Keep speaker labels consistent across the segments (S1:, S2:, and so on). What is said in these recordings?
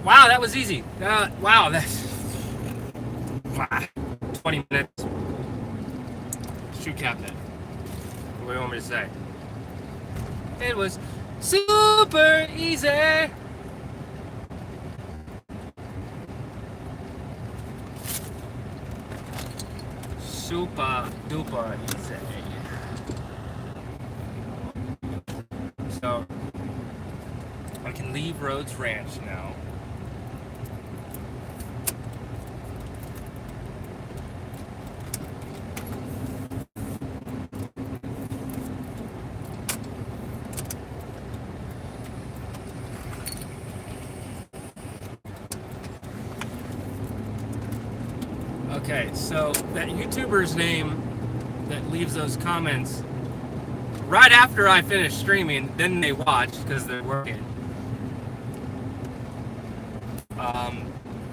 S1: Wow, that was easy. Wow, that's 20 minutes. Shoe cabinet. What do you want me to say? It was super easy. Super duper easy. So I can leave Rhodes Ranch now. Okay, so that YouTuber's name that leaves those comments right after I finish streaming, then they watch because they're working. I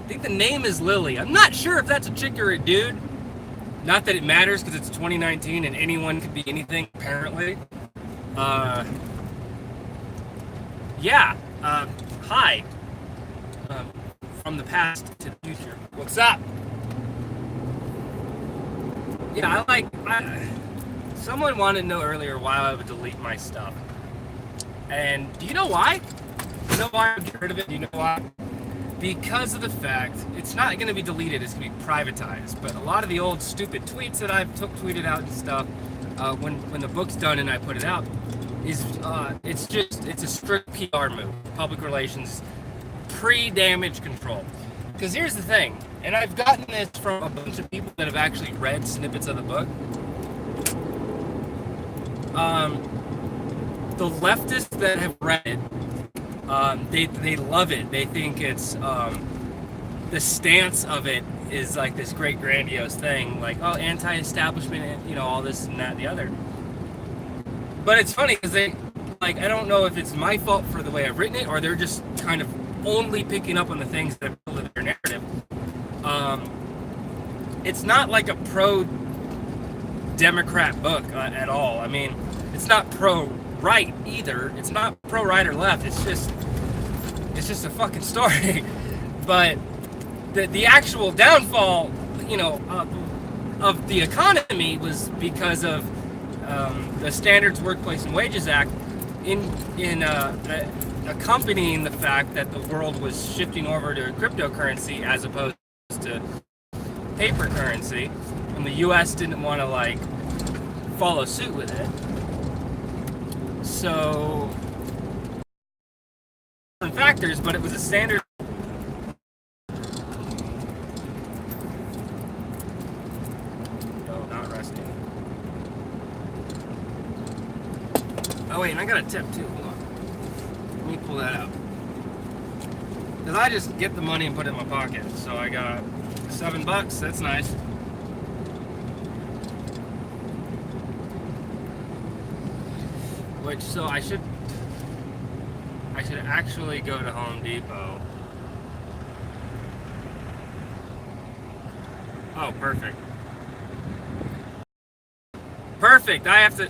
S1: think the name is Lily. I'm not sure if that's a chick or a dude. Not that it matters because it's 2019 and anyone could be anything apparently. Yeah. Hi. From the past to the future. What's up? Yeah, someone wanted to know earlier why I would delete my stuff. And do you know why? You know why I would get rid of it? Do you know why? Because of the fact it's not going to be deleted, it's going to be privatized. But a lot of the old stupid tweets that I've tweeted out and stuff, when the book's done and I put it out, is it's a strict PR move, public relations, pre-damage control. Because here's the thing, and I've gotten this from a bunch of people that have actually read snippets of the book. The leftists that have read it, they love it. They think it's the stance of it is like this great grandiose thing, like, oh, anti-establishment, and, you know, all this and that and the other. But it's funny because they, like, I don't know if it's my fault for the way I've written it, or they're just kind of only picking up on the things that build their narrative. It's not like a pro-Democrat book at all. I mean, it's not pro-right either. It's not pro-right or left. It's just a fucking story. But the actual downfall, you know, of the economy was because of the Standards Workplace and Wages Act in accompanying the fact that the world was shifting over to cryptocurrency as opposed to paper currency, and the U.S. didn't want to like follow suit with it. So different factors, but it was a standard. No, not resting. Oh wait, and I got a tip too. Hold on. Let me pull that out. Because I just get the money and put it in my pocket. So I got $7. That's nice. Which, so I should actually go to Home Depot. Oh, perfect. Perfect. I have to.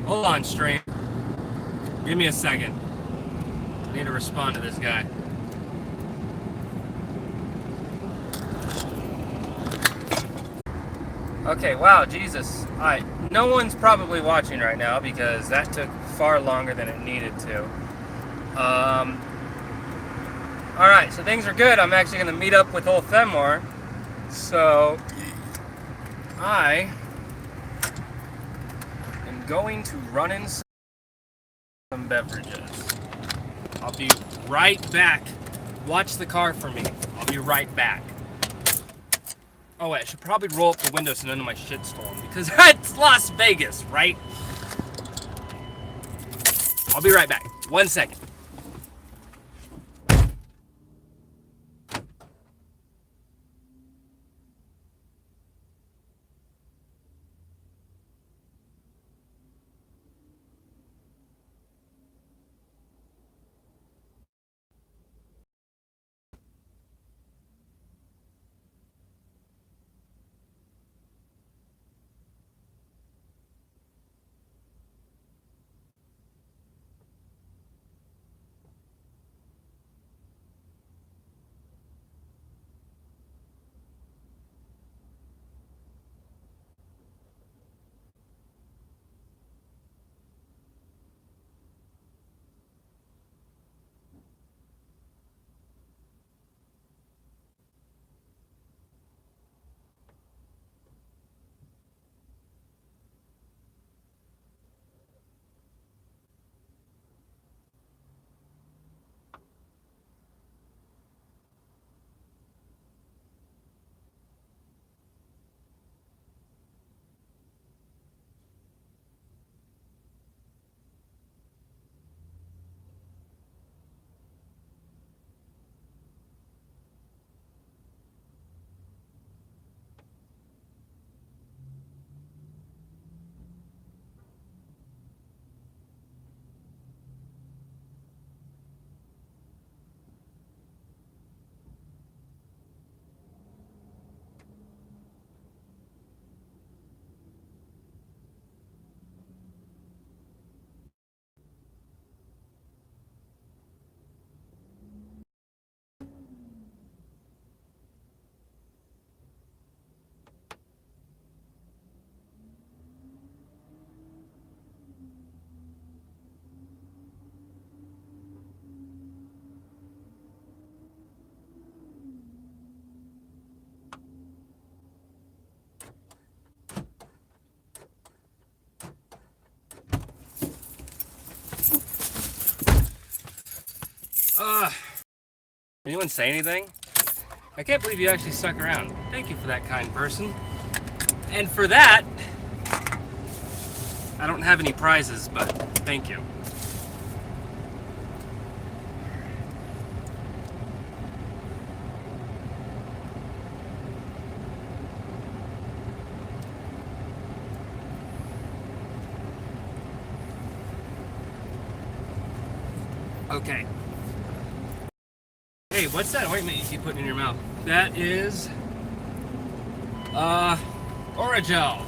S1: Hold on, stream. Give me a second. I need to respond to this guy. Okay, wow, Jesus. Alright, no one's probably watching right now because that took far longer than it needed to. Alright, so things are good. I'm actually going to meet up with Old Fenmore. So, I am going to run in some beverages. I'll be right back. Watch the car for me. I'll be right back. Oh wait, I should probably roll up the window so none of my shit's stolen because it's Las Vegas, right? I'll be right back. 1 second. Anyone say anything? I can't believe you actually stuck around. Thank you for that, kind person. And for that, I don't have any prizes, but thank you. Okay. Hey, what's that ointment you keep putting in your mouth? That is Orajel.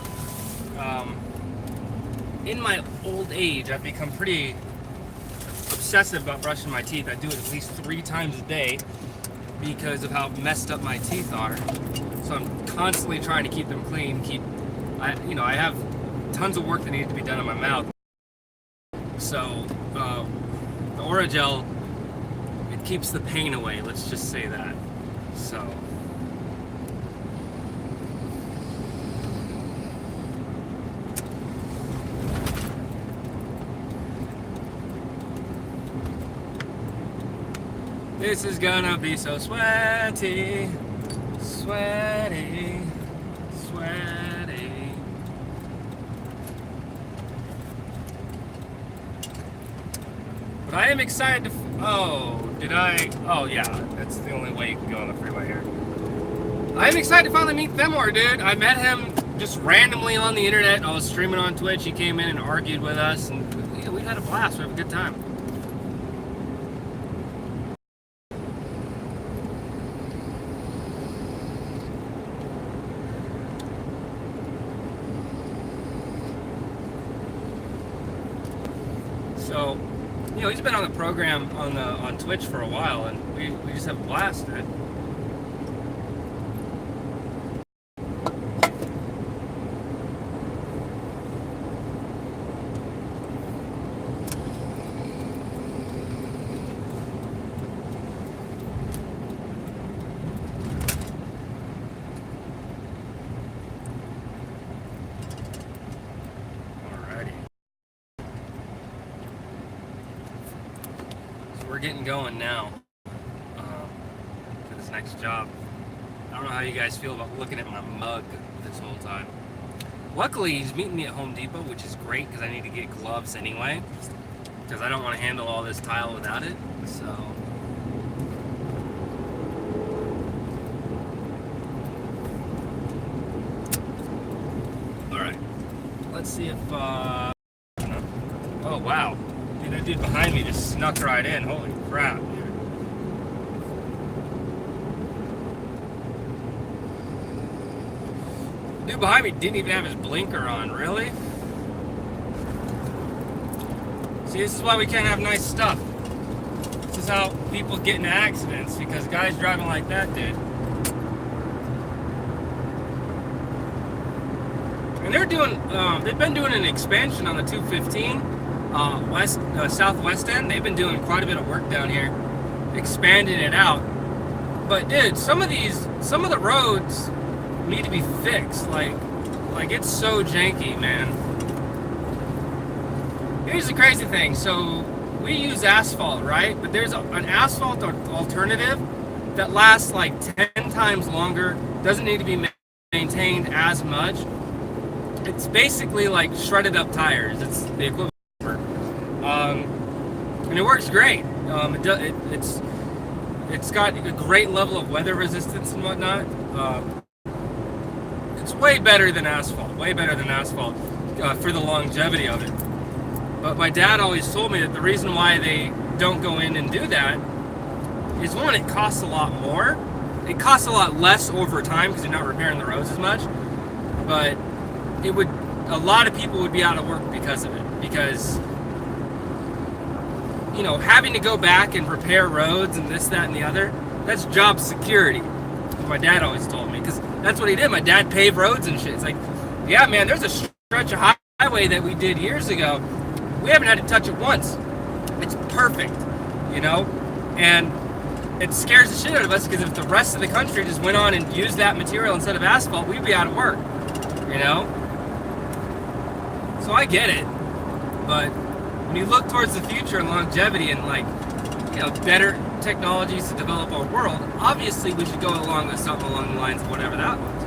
S1: In my old age, I've become pretty obsessive about brushing my teeth. I do it at least 3 times a day because of how messed up my teeth are. So I'm constantly trying to keep them clean. I have tons of work that needs to be done in my mouth. So the Orajel, it keeps the pain away. Let's just say that. So. This is gonna be so sweaty, sweaty, sweaty. But I am excited to. Oh yeah, that's the only way you can go on the freeway here. I'm excited to finally meet Themor, dude. I met him just randomly on the internet. I was streaming on Twitch. He came in and argued with us, and we had a blast. We had a good time. So, he's been on the program on Twitch for a while, and we just have a blast, dude. We're getting going now for this next job. I don't know how you guys feel about looking at my mug this whole time. Luckily, he's meeting me at Home Depot, which is great because I need to get gloves anyway, because I don't want to handle all this tile without it. So. All right. Let's see if. Oh wow. Dude, that dude behind me just snuck right in. Holy crap, dude. Dude behind me didn't even have his blinker on, really? See, this is why we can't have nice stuff. This is how people get into accidents, because guys driving like that did. And they've been doing an expansion on the 215. Southwest end. They've been doing quite a bit of work down here, expanding it out. But dude, some of the roads need to be fixed. Like it's so janky, man. Here's the crazy thing. So we use asphalt, right? But there's an asphalt alternative that lasts like 10 times longer. Doesn't need to be maintained as much. It's basically like shredded up tires. It's the equivalent. And it works great. It's got a great level of weather resistance and whatnot. It's way better than asphalt. Way better than asphalt for the longevity of it. But my dad always told me that the reason why they don't go in and do that is, one, it costs a lot more. It costs a lot less over time because you're not repairing the roads as much. But a lot of people would be out of work because of it. Because having to go back and repair roads and this, that, and the other, that's job security. My dad always told me, because that's what he did. My dad paved roads and shit. It's like, yeah, man, there's a stretch of highway that we did years ago. We haven't had to touch it once. It's perfect, and it scares the shit out of us, because if the rest of the country just went on and used that material instead of asphalt, we'd be out of work, So I get it, but when you look towards the future and longevity and better technologies to develop our world, obviously we should go along with something along the lines of whatever that was.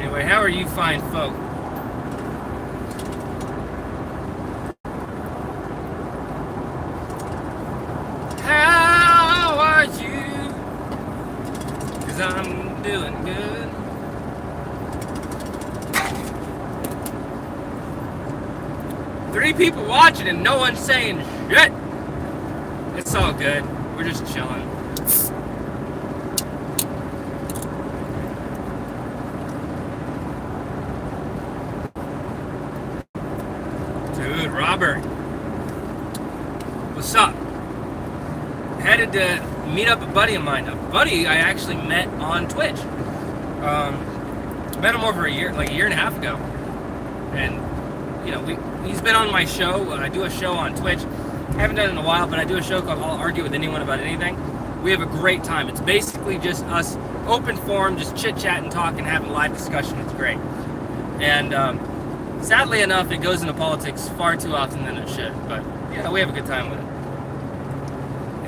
S1: Anyway, how are you fine folk? How are you? 'Cause I'm doing good. Three people watching and no one's saying shit. It's all good. We're just chilling. Dude, Robert. What's up? Headed to meet up a buddy of mine. A buddy I actually met on Twitch. Met him over a year and a half ago. And he's been on my show. I do a show on Twitch. I haven't done it in a while, but I do a show called I'll Argue With Anyone About Anything. We have a great time. It's basically just us, open forum, just chit-chatting, talking, having live discussion. It's great. And sadly enough, it goes into politics far too often than it should. But, we have a good time with it.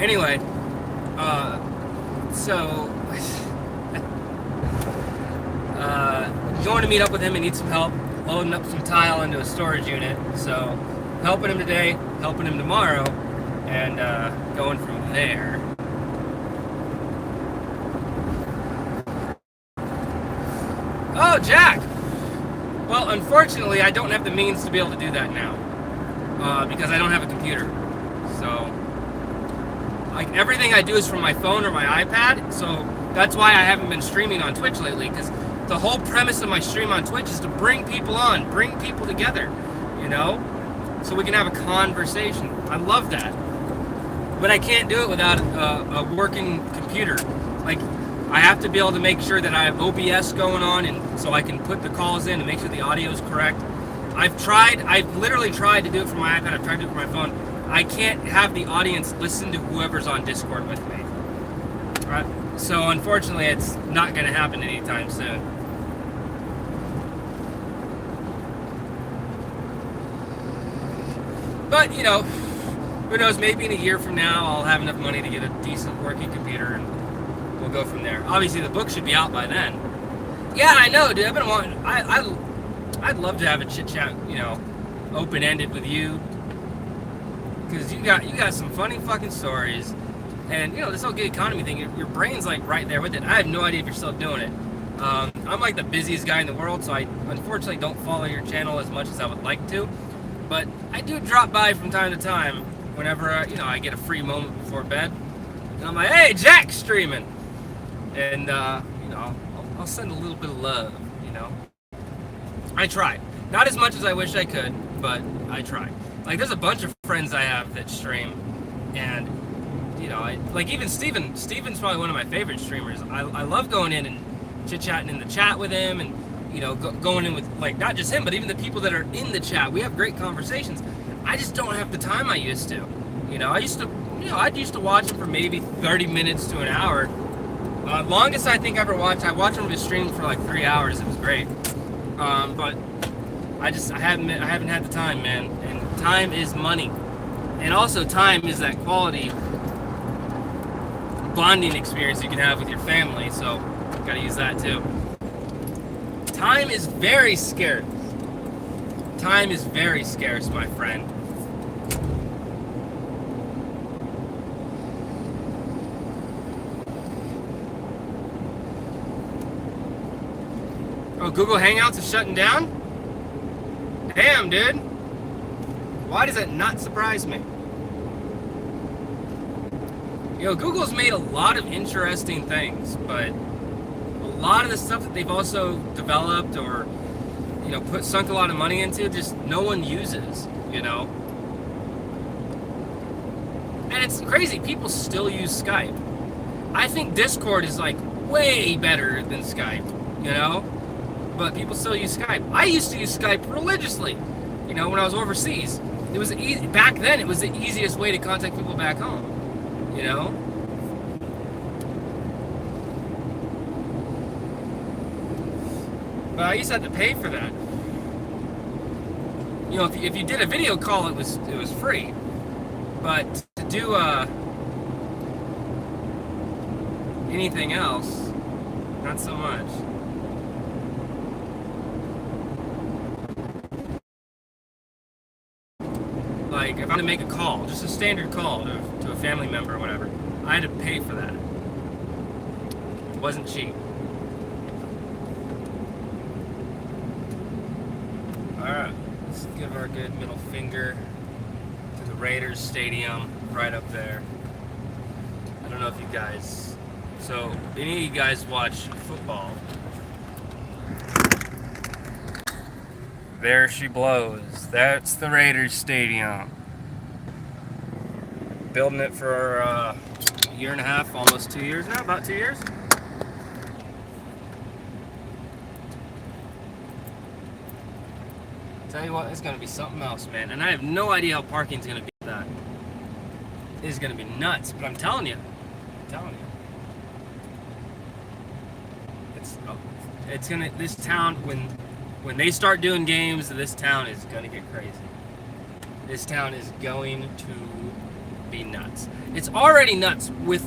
S1: Anyway, going to meet up with him and need some help loading up some tile into a storage unit. So helping him today, helping him tomorrow, and going from there. Oh, Jack! Well, unfortunately, I don't have the means to be able to do that now. Because I don't have a computer. So, everything I do is from my phone or my iPad. So that's why I haven't been streaming on Twitch lately, because the whole premise of my stream on Twitch is to bring people on, bring people together, so we can have a conversation. I love that. But I can't do it without a working computer. I have to be able to make sure that I have OBS going on, and so I can put the calls in and make sure the audio is correct. I've literally tried to do it from my iPad, I've tried to do it from my phone. I can't have the audience listen to whoever's on Discord with me. Right? So unfortunately, it's not going to happen anytime soon. But, who knows, maybe in a year from now, I'll have enough money to get a decent working computer, and we'll go from there. Obviously, the book should be out by then. Yeah, I know, dude. I've been wanting... I'd love to have a chit-chat, open-ended with you. Because you got some funny fucking stories. And, this whole gig economy thing, your brain's, right there with it. I have no idea if you're still doing it. I'm, the busiest guy in the world, so I unfortunately don't follow your channel as much as I would like to. But I do drop by from time to time whenever, I get a free moment before bed. And I'm like, hey, Jack's streaming. And, I'll send a little bit of love, I try. Not as much as I wish I could, but I try. There's a bunch of friends I have that stream. And, even Steven. Steven's probably one of my favorite streamers. I love going in and chit-chatting in the chat with him and, going in with, not just him, but even the people that are in the chat. We have great conversations. I just don't have the time I used to. I used to watch him for maybe 30 minutes to an hour. Longest I think I ever watched, I watched him on his stream for 3 hours. It was great. But I haven't had the time, man. And time is money. And also time is that quality bonding experience you can have with your family. So, gotta use that too. Time is very scarce. Time is very scarce, my friend. Oh, Google Hangouts is shutting down? Damn, dude. Why does that not surprise me? Google's made a lot of interesting things, but a lot of the stuff that they've also developed or, sunk a lot of money into, just no one uses, And it's crazy. People still use Skype. I think Discord is, way better than Skype, But people still use Skype. I used to use Skype religiously, when I was overseas. It was back then. It was the easiest way to contact people back home, But I used to have to pay for that. You know, if you did a video call, it was free. But to do anything else, not so much. Like, if I had to make a call, just a standard call to a family member or whatever, I had to pay for that. It wasn't cheap. Alright, let's give our good middle finger to the Raiders Stadium right up there. I don't know if you guys... So, any of you guys watch football? There she blows. That's the Raiders Stadium. Building it for a year and a half, almost 2 years now, about 2 years. Tell you what, it's gonna be something else, man. And I have no idea how parking's gonna be that. It is gonna be nuts, but I'm telling you. It's gonna, this town, when they start doing games, this town is gonna get crazy. This town is going to be nuts. It's already nuts with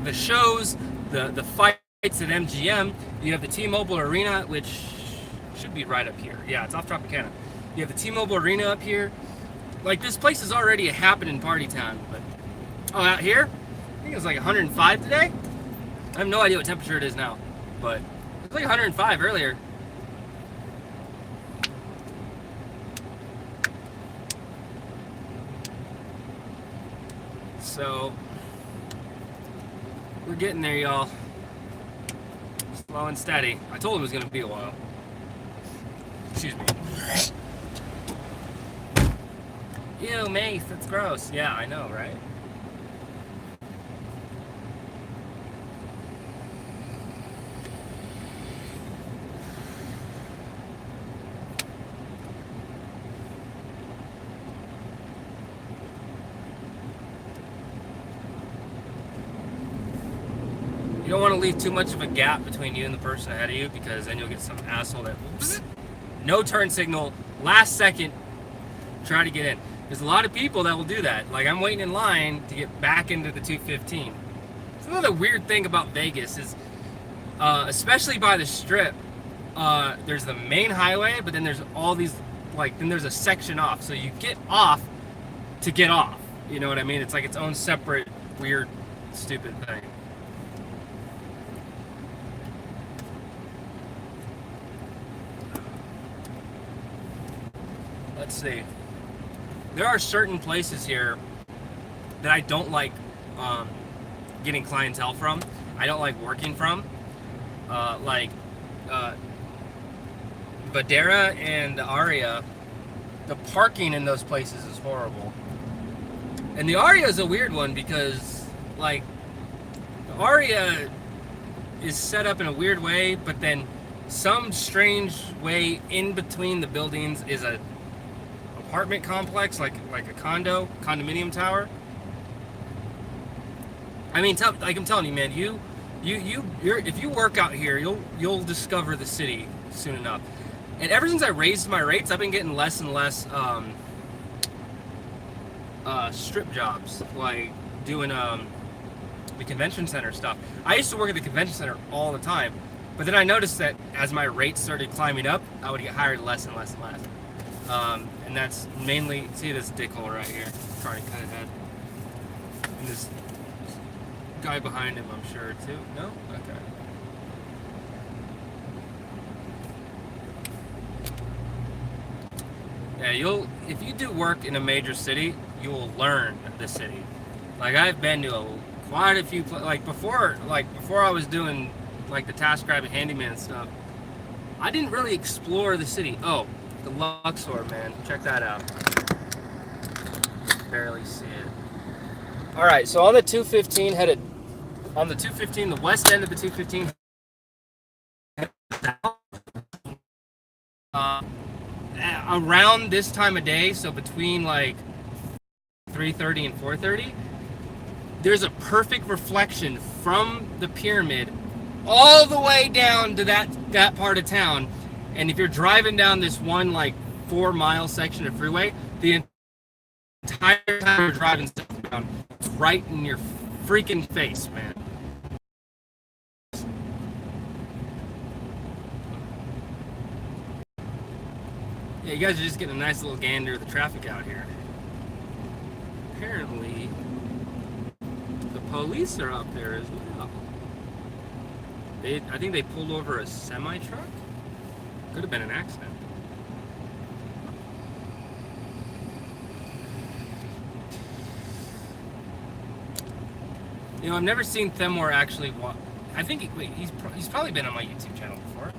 S1: the shows, the fights at MGM. You have the T-Mobile Arena, which should be right up here. Yeah, it's off Tropicana. You have the T-Mobile Arena up here. Like, this place is already a happening party town. But out here, I think it was like 105 today. I have no idea what temperature it is now, but it was like 105 earlier. So, we're getting there, y'all. Slow and steady. I told him it was going to be a while. Excuse me. Ew, Mace, that's gross. Yeah, I know, right? You don't want to leave too much of a gap between you and the person ahead of you, because then you'll get some asshole that no turn signal, last second, try to get in. There's a lot of people that will do that. Like, I'm waiting in line to get back into the 215. It's another weird thing about Vegas is, especially by the Strip, there's the main highway, but then there's all these, like, then there's a section off. So you get off to get off. You know what I mean? It's like its own separate, weird, stupid thing. Let's see. There are certain places here that I don't like getting clientele from. I don't like working from. Like Vadera and the Aria, the parking in those places is horrible. And the Aria is a weird one because, like, the Aria is set up in a weird way, but then some strange way in between the buildings is a apartment complex, like a condominium tower. I mean, like I'm telling you, man, you're if you work out here, you'll discover the city soon enough. And ever since I raised my rates, I've been getting less and less strip jobs, like doing the convention center stuff. I used to work at the convention center all the time, but then I noticed that as my rates started climbing up, I would get hired less and less and less. And that's mainly, see this dickhole right here, trying to cut ahead. And this guy behind him, I'm sure, too. No? Okay. Yeah, if you do work in a major city, you will learn the city. Like, I've been to quite a few, before I was doing, like, the TaskRabbit handyman stuff, I didn't really explore the city. Oh, the Luxor, man. Check that out. Barely see it. Alright, so on the 215, the west end of the 215, around this time of day, so between like 3:30 and 4:30, there's a perfect reflection from the pyramid all the way down to that part of town, And if you're driving down this one like 4-mile section of freeway, the entire time you're driving down, it's right in your freaking face, man. Yeah, you guys are just getting a nice little gander of the traffic out here. Apparently, the police are up there as well. I think they pulled over a semi-truck. Could have been an accident. You know, I've never seen Themor actually walk. I think he's probably been on my YouTube channel before.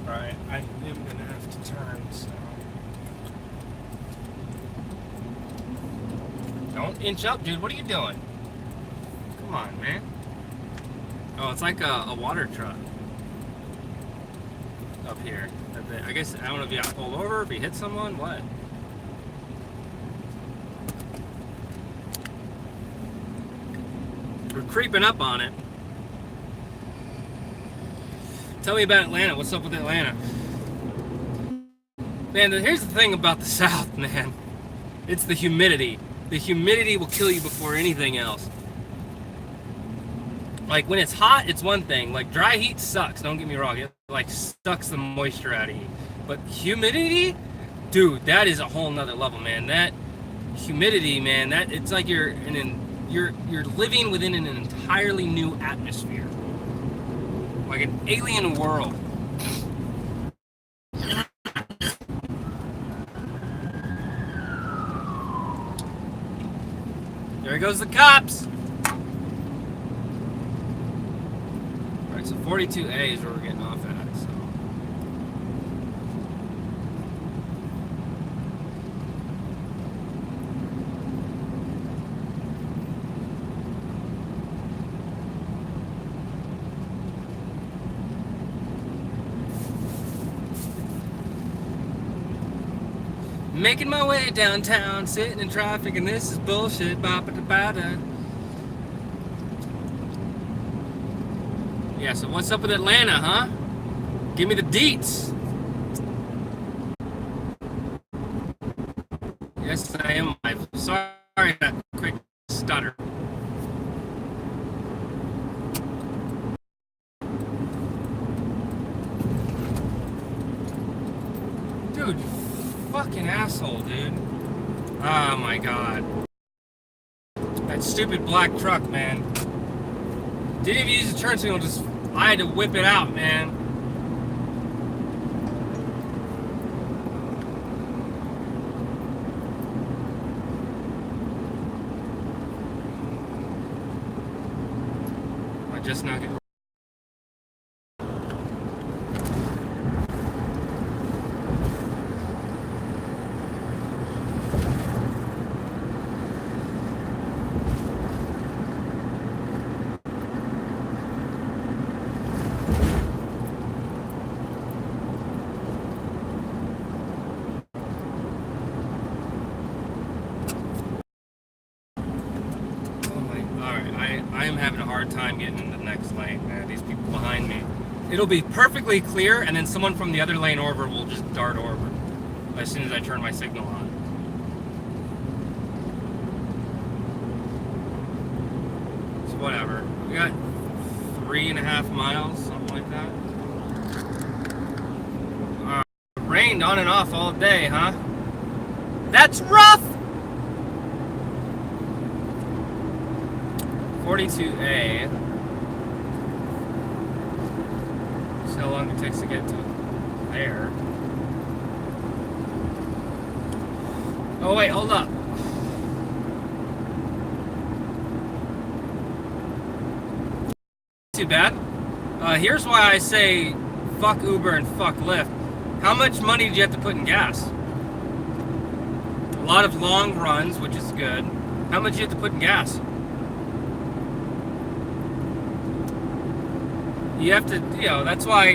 S1: Alright, I am gonna have to turn, so. Don't inch up, dude. What are you doing? Come on, man. Oh, it's like a water truck up here. I guess, I don't know if you got pulled over, if you hit someone, what? We're creeping up on it. Tell me about Atlanta. What's up with Atlanta? Man, here's the thing about the South, man. It's the humidity. The humidity will kill you before anything else. Like, when it's hot, it's one thing. Like, dry heat sucks, don't get me wrong. It, like, sucks the moisture out of you. But humidity? Dude, that is a whole nother level, man. That humidity, man, that it's like you're living within an entirely new atmosphere. Like an alien world. There goes the cops. Alright, so 42A is where we're getting off at, so. Making my way downtown, sitting in traffic, and this is bullshit. Ba-ba-da-ba-da. Yeah, so what's up with Atlanta, huh? Give me the deets. Yes, I am live. Sorry that quick stutter. Dude, fucking asshole, dude. Oh my god. That stupid black truck, man. Didn't even use the turn signal, just I had to whip it out, man. I just not get. I am having a hard time getting in the next lane, man. These people behind me. It'll be perfectly clear, and then someone from the other lane over will just dart over as soon as I turn my signal on. So whatever. We got 3.5 miles, something like that. Rained on and off all day, huh? That's rough! 42A. See how long it takes to get to there. Oh wait, hold up. Too bad. Here's why I say fuck Uber and fuck Lyft. How much money did you have to put in gas? A lot of long runs, which is good. How much do you have to put in gas? You have to, that's why,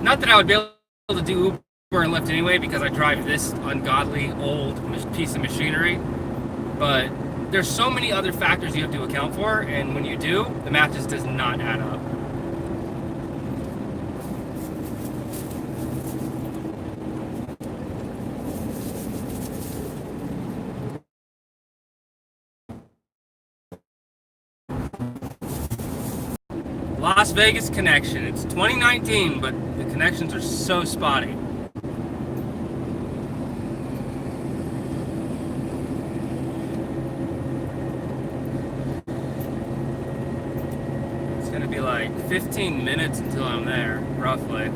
S1: not that I would be able to do Uber and Lyft anyway, because I drive this ungodly old piece of machinery, but there's so many other factors you have to account for, and when you do, the math just does not add up. Las Vegas connection. It's 2019, but the connections are so spotty. It's gonna be like 15 minutes until I'm there, roughly.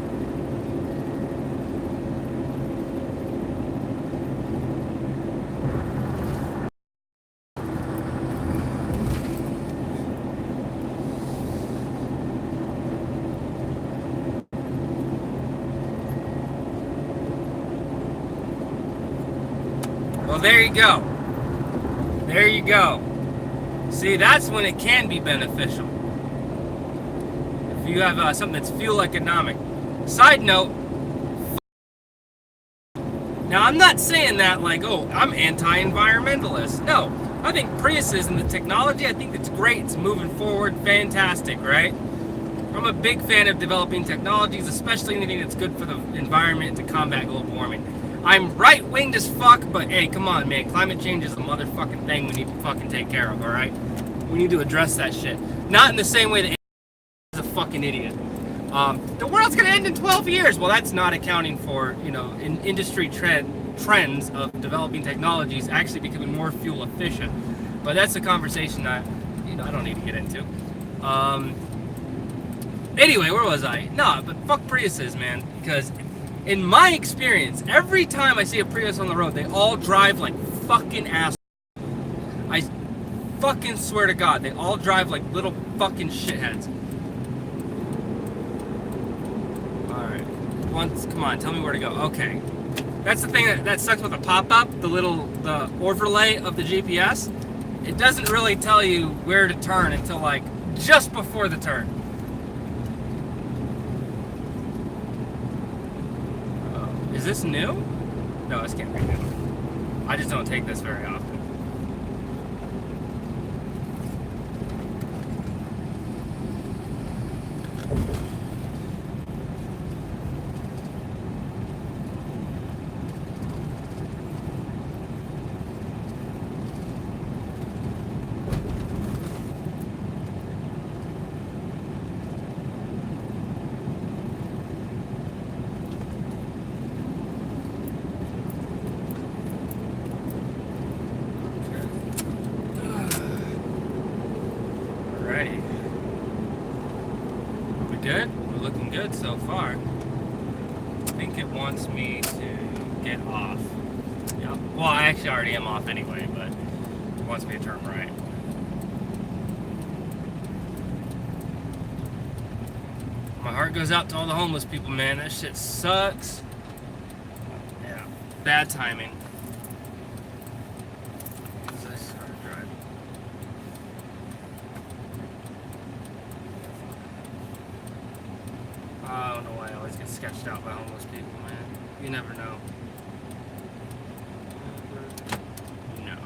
S1: Well, there you go. There you go. See, that's when it can be beneficial. If you have something that's fuel economic. Side note, now I'm not saying that like, oh, I'm anti-environmentalist. No, I think Priuses and the technology, I think it's great. It's moving forward, fantastic, right? I'm a big fan of developing technologies, especially anything that's good for the environment to combat global warming. I'm right-winged as fuck, but hey, come on, man. Climate change is a motherfucking thing we need to fucking take care of, alright? We need to address that shit. Not in the same way that is a fucking idiot. The world's gonna end in 12 years. Well, that's not accounting for, in industry trends of developing technologies actually becoming more fuel efficient. But that's a conversation that, I don't need to get into. Anyway, where was I? No, but fuck Priuses, man. Because in my experience, every time I see a Prius on the road, they all drive like fucking assholes. I fucking swear to God, they all drive like little fucking shitheads. Alright. Come on, tell me where to go. Okay. That's the thing that sucks with the pop-up, the overlay of the GPS. It doesn't really tell you where to turn until like just before the turn. Is this new? No, this can't be new. I just don't take this very often. Good? We're looking good so far. I think it wants me to get off. Yeah. Well, I actually already am off anyway, but it wants me to turn right. My heart goes out to all the homeless people, man. That shit sucks. Yeah. Bad timing. I don't know why I always get sketched out by homeless people, man. You never know. No.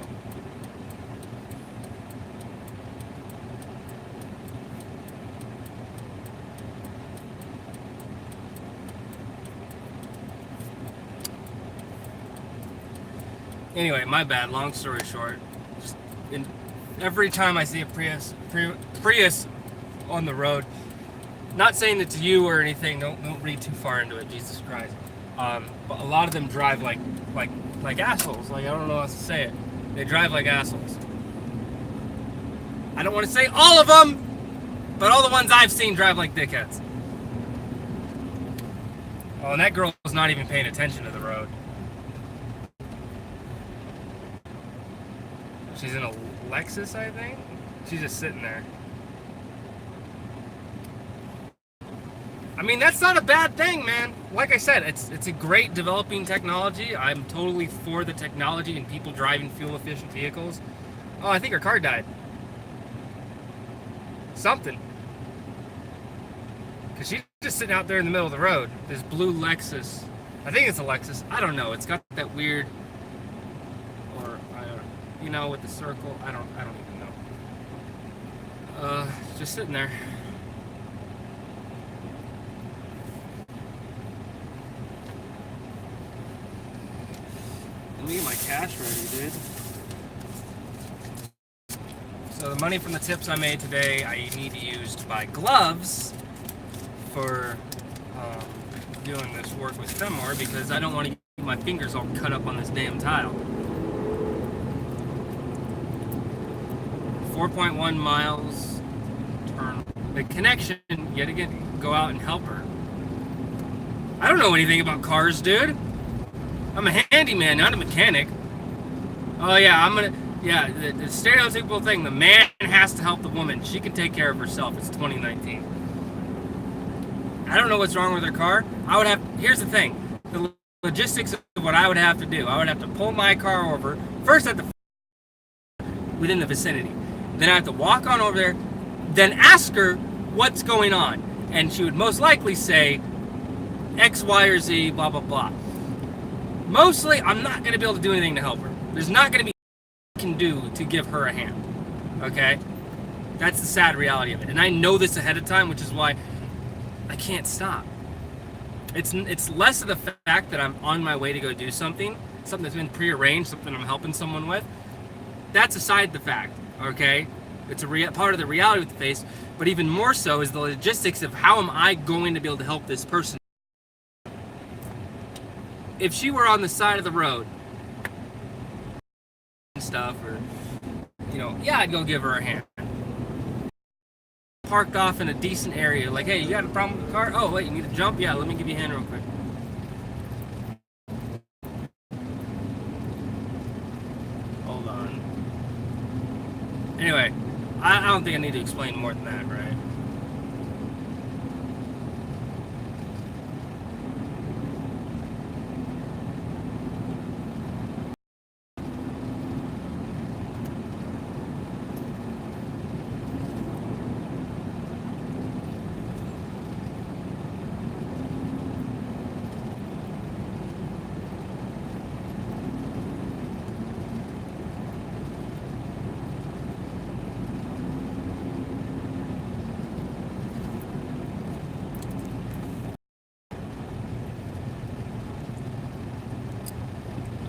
S1: Anyway, my bad. Long story short, just every time I see a Prius on the road, not saying it to you or anything. Don't read too far into it. Jesus Christ. But a lot of them drive like assholes. Like, I don't know how to say it. They drive like assholes. I don't want to say all of them, but all the ones I've seen drive like dickheads. Oh, and that girl was not even paying attention to the road. She's in a Lexus, I think. She's just sitting there. I mean, that's not a bad thing, man. Like I said, it's a great developing technology. I'm totally for the technology and people driving fuel-efficient vehicles. Oh, I think her car died. Something. Because she's just sitting out there in the middle of the road. This blue Lexus. I think it's a Lexus. I don't know. It's got that weird, or you know, with the circle. I don't even know. Just sitting there. Let me get my cash ready, dude. So the money from the tips I made today, I need to use to buy gloves for doing this work with Femor, because I don't want to get my fingers all cut up on this damn tile. 4.1 miles, turn. The connection, yet again, go out and help her. I don't know anything about cars, dude. I'm a handyman, not a mechanic. Oh yeah, the stereotypical thing, the man has to help the woman. She can take care of herself. It's 2019. I don't know what's wrong with her car. Here's the thing. The logistics of what I would have to do. I would have to pull my car over. First, within the vicinity. Then I have to walk on over there, then ask her what's going on. And she would most likely say X, Y, or Z, blah, blah, blah. Mostly, I'm not going to be able to do anything to help her. There's not going to be anything I can do to give her a hand. Okay? That's the sad reality of it. And I know this ahead of time, which is why I can't stop. It's less of the fact that I'm on my way to go do something that's been prearranged, something I'm helping someone with. That's aside the fact, okay? It's a part of the reality with the face, but even more so is the logistics of how am I going to be able to help this person. If she were on the side of the road and stuff, or, you know, yeah, I'd go give her a hand. Parked off in a decent area, like, hey, you got a problem with the car? Oh, wait, you need to jump? Yeah, let me give you a hand real quick. Hold on. Anyway, I don't think I need to explain more than that, right?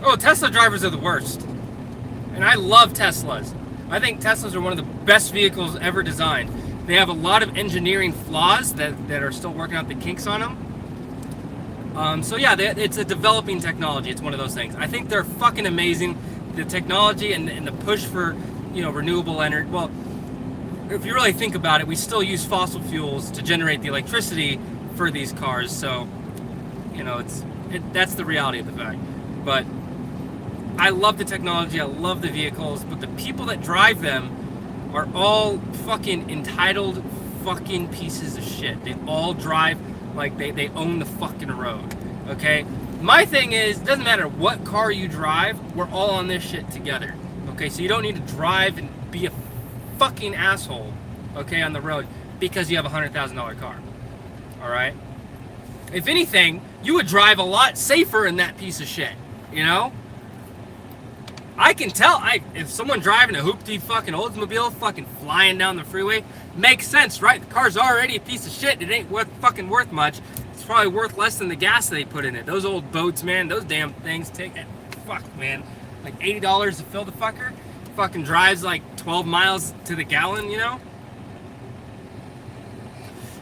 S1: Oh, Tesla drivers are the worst. And I love Teslas. I think Teslas are one of the best vehicles ever designed. They have a lot of engineering flaws that are still working out the kinks on them. So yeah, it's a developing technology. It's one of those things. I think they're fucking amazing. The technology and the push for, you know, renewable energy. Well, if you really think about it, we still use fossil fuels to generate the electricity for these cars. So, you know, that's the reality of the fact. But I love the technology, I love the vehicles, but the people that drive them are all fucking entitled fucking pieces of shit. They all drive like they own the fucking road, okay? My thing is, it doesn't matter what car you drive, we're all on this shit together, okay? So you don't need to drive and be a fucking asshole, okay, on the road because you have a $100,000 car, all right? If anything, you would drive a lot safer in that piece of shit, you know? I can tell, if someone driving a hoopty fucking Oldsmobile fucking flying down the freeway, makes sense, right? The car's already a piece of shit. It ain't fucking worth much. It's probably worth less than the gas they put in it. Those old boats, man, those damn things take, fuck, man, like $80 to fill the fucker. Fucking drives like 12 miles to the gallon, you know?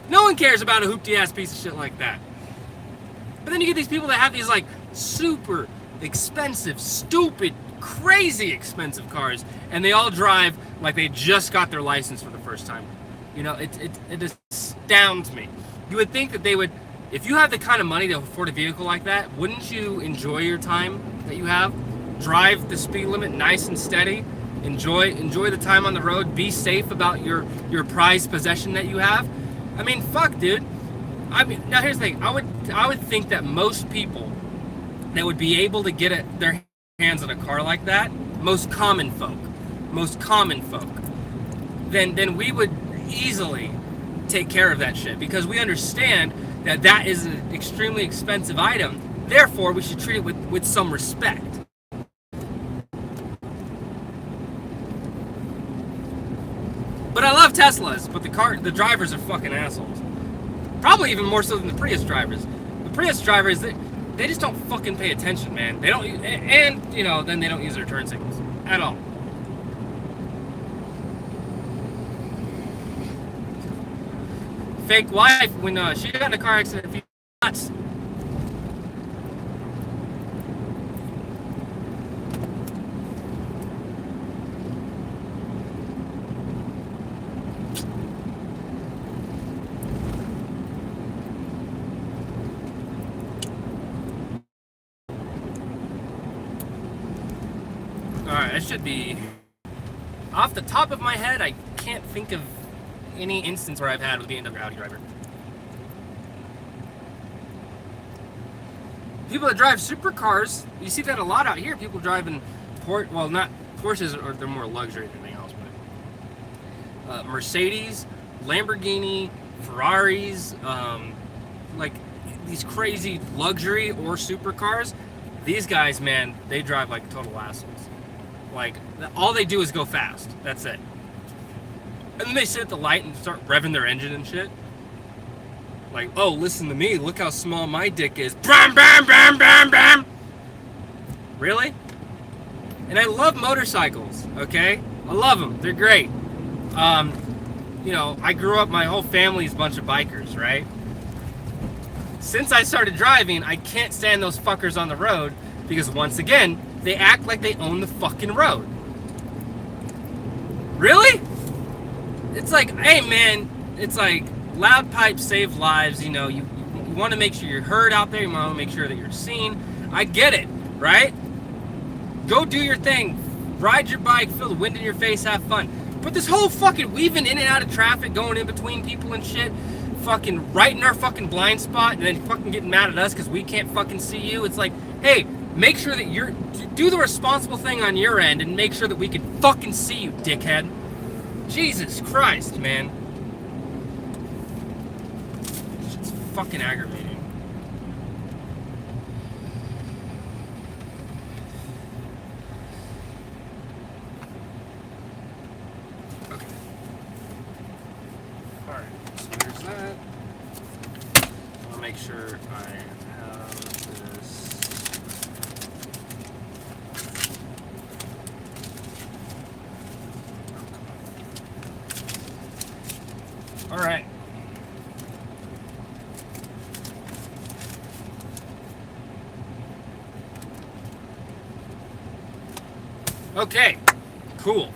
S1: No one cares about a hoopty ass piece of shit like that. But then you get these people that have these like super expensive, stupid, crazy expensive cars, and they all drive like they just got their license for the first time. You know, it astounds me. You would think that they would, if you have the kind of money to afford a vehicle like that, wouldn't you enjoy your time that you have? Drive the speed limit nice and steady. Enjoy the time on the road. Be safe about your prized possession that you have. I mean, fuck, dude. I mean, now here's the thing. I would think that most people that would be able to get their hands on a car like that, most common folk, then we would easily take care of that shit because we understand that that is an extremely expensive item. Therefore, we should treat it with some respect. But I love Teslas, but the drivers are fucking assholes. Probably even more so than the Prius drivers. The Prius drivers, they just don't fucking pay attention, man. They don't, and you know, then they don't use their turn signals at all. Fake wife, when she got in a car accident, a few months. Alright, that should be... Off the top of my head, I can't think of any instance where I've had with being a Audi driver. People that drive supercars, you see that a lot out here. People driving well, not Porsches, or they're more luxury than anything else, but Mercedes, Lamborghini, Ferraris, like these crazy luxury or supercars. These guys, man, they drive like total assholes. Like, all they do is go fast. That's it. And then they sit at the light and start revving their engine and shit. Like, oh, listen to me. Look how small my dick is. Bam, bam, bam, bam, bam. Really? And I love motorcycles, okay? I love them. They're great. You know, I grew up, my whole family's a bunch of bikers, right? Since I started driving, I can't stand those fuckers on the road because, once again, they act like they own the fucking road. Really? It's like, hey man, it's like loud pipes save lives, you know, you want to make sure you're heard out there, you want to make sure that you're seen. I get it, right? Go do your thing, ride your bike, feel the wind in your face, have fun. But this whole fucking weaving in and out of traffic, going in between people and shit, fucking right in our fucking blind spot, and then fucking getting mad at us because we can't fucking see you. It's like, hey, make sure that do the responsible thing on your end and make sure that we can fucking see you, dickhead. Jesus Christ, man. It's fucking aggravating. Okay. Alright, so there's that. I'll make sure I have this. All right. Okay. Cool.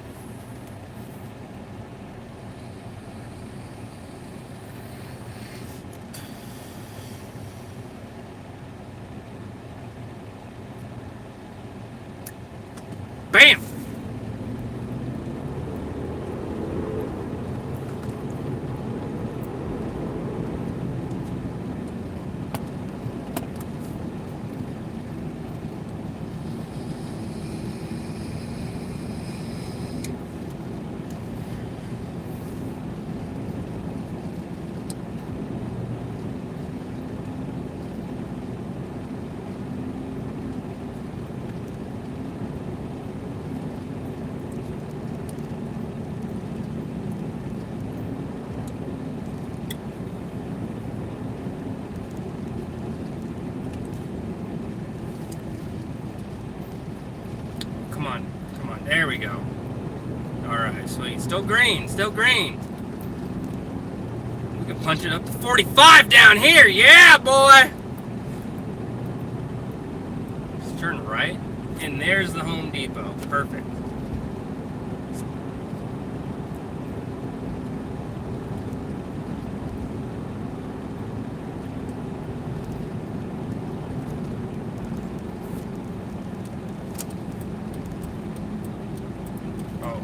S1: Bam. Come on, there we go. Alright, sweet. Still green. We can punch it up to 45 down here, yeah, boy! Just turn right, and there's the Home Depot. Perfect.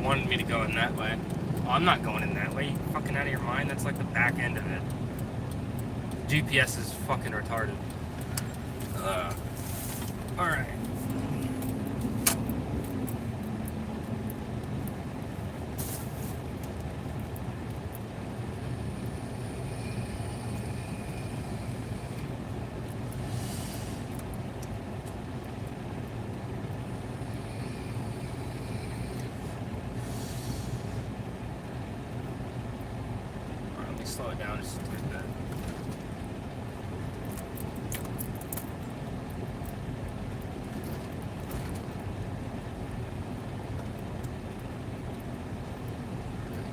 S1: Wanted me to go in that way. Oh, I'm not going in that way. You fucking out of your mind? That's like the back end of it. GPS is fucking retarded. Alright. Let me slow it down just a bit.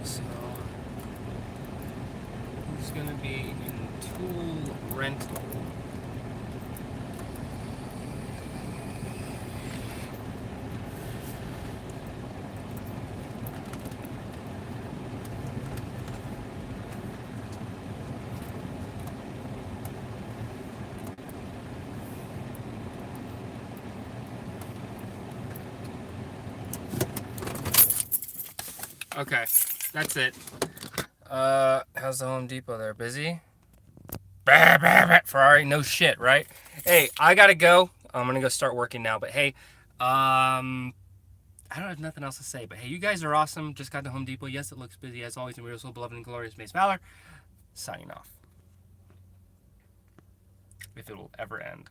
S1: So, who's going to be in tool rental? Okay, that's it. How's the Home Depot there? Busy? Bah, bah, bah. Ferrari, no shit, right? Hey, I gotta go. I'm gonna go start working now. But hey, I don't have nothing else to say. But hey, you guys are awesome. Just got to Home Depot. Yes, it looks busy as always. And we're so beloved and glorious Mace Valor. Signing off. If it will ever end.